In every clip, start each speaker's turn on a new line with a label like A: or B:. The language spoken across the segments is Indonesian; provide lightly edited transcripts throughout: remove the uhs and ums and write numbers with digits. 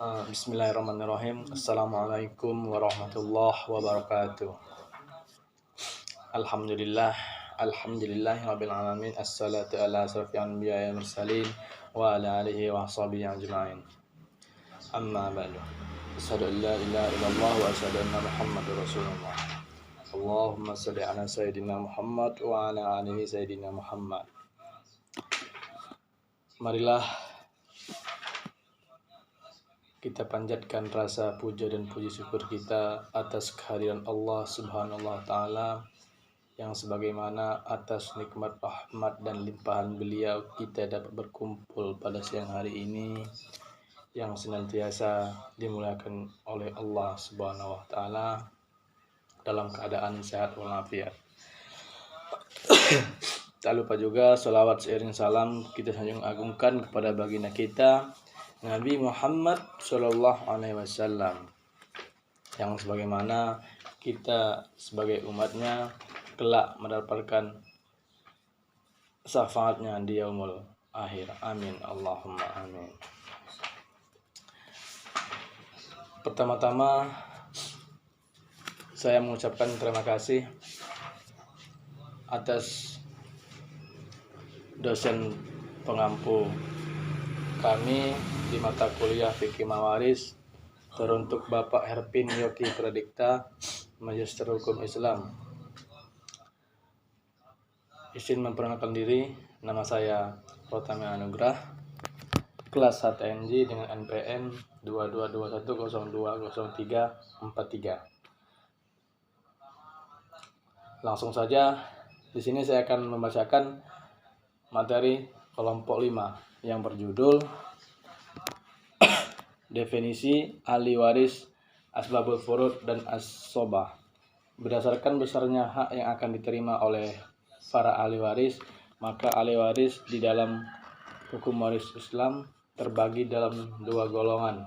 A: Bismillahirrahmanirrahim. Assalamualaikum warahmatullahi wabarakatuh. Alhamdulillahirabbil alamin. Assalatu ala asrofil anbiya'i wal mursalin wa ala alihi wa sahbihi ajma'in. Amma ba'du. Asyhadu an la ilaha illallah wa asyhadu anna Muhammadar Rasulullah. Allahumma shalli ala sayyidina Muhammad wa ala alihi sayyidina Muhammad. Marilah kita panjatkan rasa puja dan puji syukur kita atas kehadiran Allah Subhanahu wa taala, yang sebagaimana atas nikmat rahmat dan limpahan beliau kita dapat berkumpul pada siang hari ini, yang senantiasa dimuliakan oleh Allah Subhanahu wa taala dalam keadaan sehat walafiat. Tak lupa juga salawat seiring salam kita sanjung agungkan kepada baginda kita Nabi Muhammad Shallallahu Alaihi Wasallam, yang sebagaimana kita sebagai umatnya kelak mendapatkan syafaatnya di yaumul akhir. Amin Allahumma amin. Pertama-tama saya mengucapkan terima kasih atas dosen pengampu kami di mata kuliah Fikih Mawaris teruntuk Bapak Herpin Yoki Pradikta, Magister Hukum Islam. Izin memperkenalkan diri, nama saya Pratama Anugrah, kelas HTNJ dengan NPM 2221020343. Langsung saja, di sini saya akan membacakan materi kelompok 5 yang berjudul definisi ahli waris, asbabul furud dan as-sobah. Berdasarkan besarnya hak yang akan diterima oleh para ahli waris, maka ahli waris di dalam hukum waris Islam terbagi dalam dua golongan,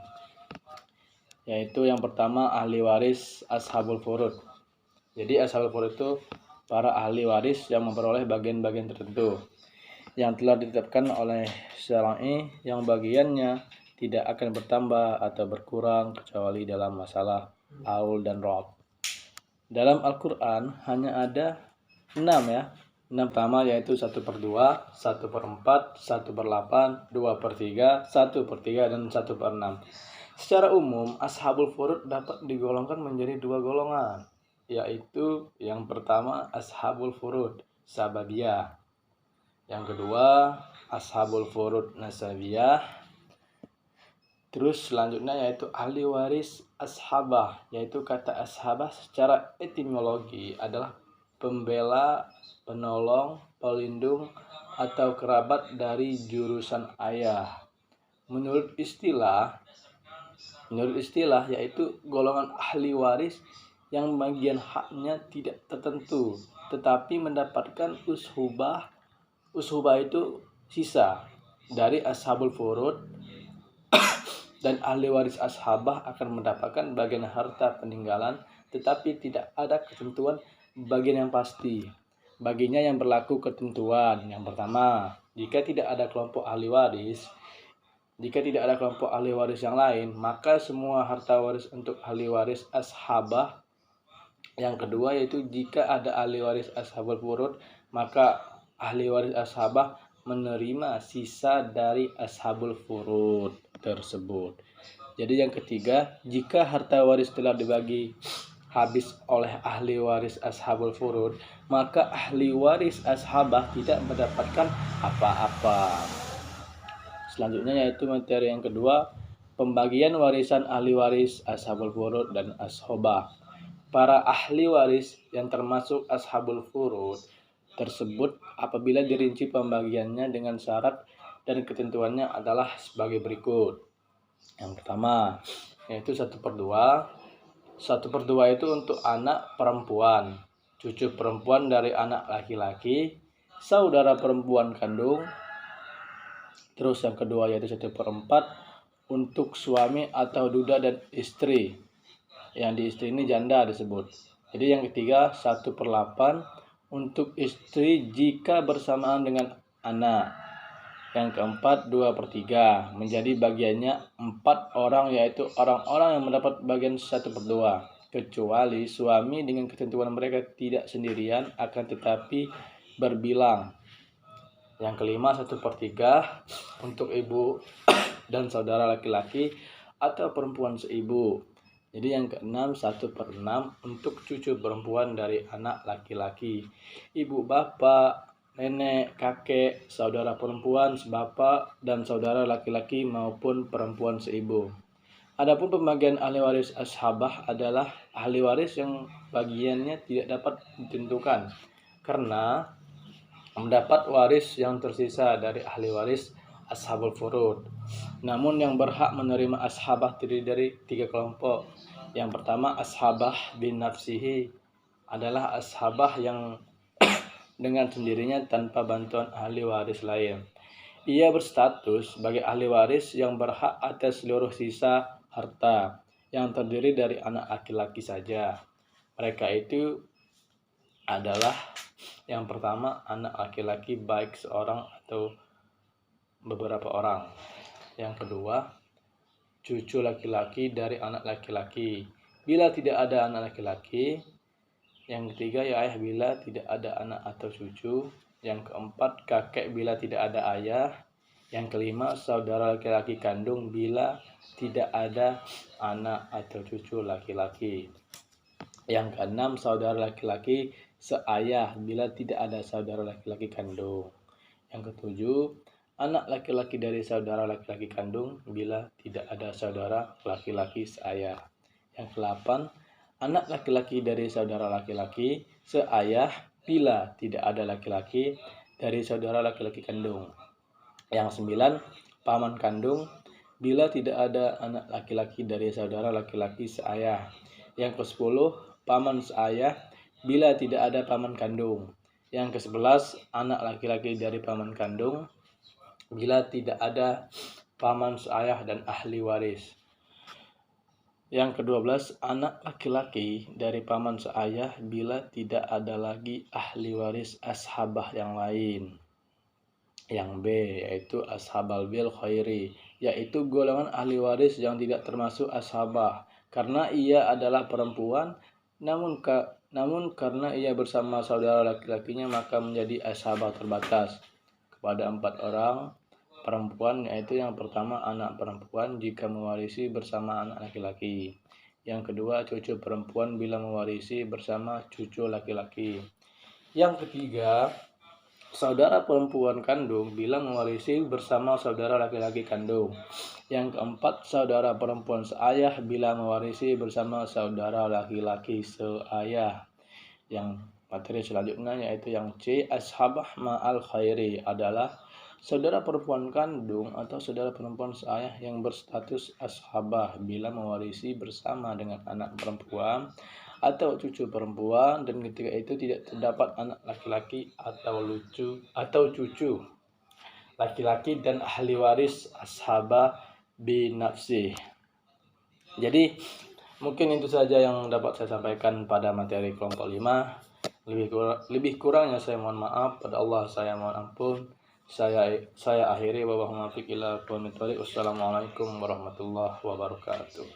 A: yaitu yang pertama ahli waris ashabul furud. Jadi ashabul furud itu para ahli waris yang memperoleh bagian-bagian tertentu yang telah ditetapkan oleh syar'i, yang bagiannya tidak akan bertambah atau berkurang kecuali dalam masalah aul dan rob. Dalam Al-Quran hanya ada 6 ya. 6 pertama yaitu 1/2, 1/4, 1/8, 2/3, 1/3 dan 1/6. Secara umum ashabul furud dapat digolongkan menjadi dua golongan, yaitu yang pertama ashabul furud sababiyah, yang kedua ashabul furud nasabiyah. Terus selanjutnya yaitu ahli waris ashabah, yaitu kata ashabah secara etimologi adalah pembela, penolong, pelindung atau kerabat dari jurusan ayah. Menurut istilah yaitu golongan ahli waris yang bagian haknya tidak tertentu tetapi mendapatkan ushubah. Ushubah itu sisa dari ashabul furud, dan ahli waris ashabah akan mendapatkan bagian harta peninggalan tetapi tidak ada ketentuan bagian yang pasti. Baginya yang berlaku ketentuan. Yang pertama, jika tidak ada kelompok ahli waris yang lain, maka semua harta waris untuk ahli waris ashabah. Yang kedua yaitu jika ada ahli waris ashabul furud, maka ahli waris ashabah menerima sisa dari ashabul furud tersebut. Jadi yang ketiga, jika harta waris telah dibagi habis oleh ahli waris ashabul furud, maka ahli waris ashabah tidak mendapatkan apa-apa. Selanjutnya yaitu materi yang kedua, pembagian warisan ahli waris ashabul furud dan ashabah. Para ahli waris yang termasuk ashabul furud tersebut apabila dirinci pembagiannya dengan syarat dan ketentuannya adalah sebagai berikut. Yang pertama yaitu 1/2. 1/2 itu untuk anak perempuan, cucu perempuan dari anak laki-laki, saudara perempuan kandung. Terus yang kedua yaitu 1/4 untuk suami atau duda dan istri. Yang di istri ini janda disebut. Jadi yang ketiga 1/8 untuk istri jika bersamaan dengan anak. Yang keempat, 2/3 menjadi bagiannya 4 orang, yaitu orang-orang yang mendapat bagian 1/2, kecuali suami dengan ketentuan mereka tidak sendirian akan tetapi berbilang. Yang kelima, 1/3 untuk ibu dan saudara laki-laki atau perempuan seibu. Jadi yang keenam, 1/6 untuk cucu perempuan dari anak laki-laki, ibu bapak, nenek, kakek, saudara perempuan sebapak, dan saudara laki-laki maupun perempuan seibu. Adapun pembagian ahli waris ashabah adalah ahli waris yang bagiannya tidak dapat ditentukan karena mendapat waris yang tersisa dari ahli waris ashabul furud. Namun yang berhak menerima ashabah terdiri dari 3 kelompok. Yang pertama, ashabah bin nafsihi adalah ashabah yang dengan sendirinya tanpa bantuan ahli waris lain. Ia berstatus sebagai ahli waris yang berhak atas seluruh sisa harta yang terdiri dari anak laki-laki saja. Mereka itu adalah yang pertama, anak laki-laki baik seorang atau beberapa orang. Yang kedua, cucu laki-laki dari anak laki-laki bila tidak ada anak laki-laki. Yang ketiga, ya ayah bila tidak ada anak atau cucu. Yang keempat, kakek bila tidak ada ayah. Yang kelima, saudara laki-laki kandung bila tidak ada anak atau cucu laki-laki. Yang keenam, saudara laki-laki seayah bila tidak ada saudara laki-laki kandung. Yang ketujuh, anak laki-laki dari saudara laki-laki kandung bila tidak ada saudara laki-laki seayah. Yang kedelapan, anak laki-laki dari saudara laki-laki seayah bila tidak ada laki-laki dari saudara laki-laki kandung. Yang sembilan, paman kandung bila tidak ada anak laki-laki dari saudara laki-laki seayah. Yang ke-10, paman seayah bila tidak ada paman kandung. Yang ke-11, anak laki-laki dari paman kandung bila tidak ada paman seayah dan ahli waris. Yang ke-12, anak laki-laki dari paman seayah bila tidak ada lagi ahli waris ashabah yang lain. Yang B, yaitu ashabal bil khairi, yaitu golongan ahli waris yang tidak termasuk ashabah karena ia adalah perempuan, namun karena ia bersama saudara laki-lakinya maka menjadi ashabah terbatas kepada 4 orang perempuan, yaitu yang pertama, anak perempuan jika mewarisi bersama anak laki-laki. Yang kedua, cucu perempuan bila mewarisi bersama cucu laki-laki. Yang ketiga, saudara perempuan kandung bila mewarisi bersama saudara laki-laki kandung. Yang keempat, saudara perempuan seayah bila mewarisi bersama saudara laki-laki seayah. Yang materi selanjutnya yaitu yang C, ashabah ma'al khairi adalah saudara perempuan kandung atau saudara perempuan seayah yang berstatus ashabah bila mewarisi bersama dengan anak perempuan atau cucu perempuan dan ketika itu tidak terdapat anak laki-laki atau cucu laki-laki dan ahli waris ashabah binafsih. Jadi mungkin itu saja yang dapat saya sampaikan pada materi kelompok 5. Lebih kurangnya saya mohon maaf, pada Allah saya mohon ampun. Saya akhiri, wassalamualaikum warahmatullahi wabarakatuh.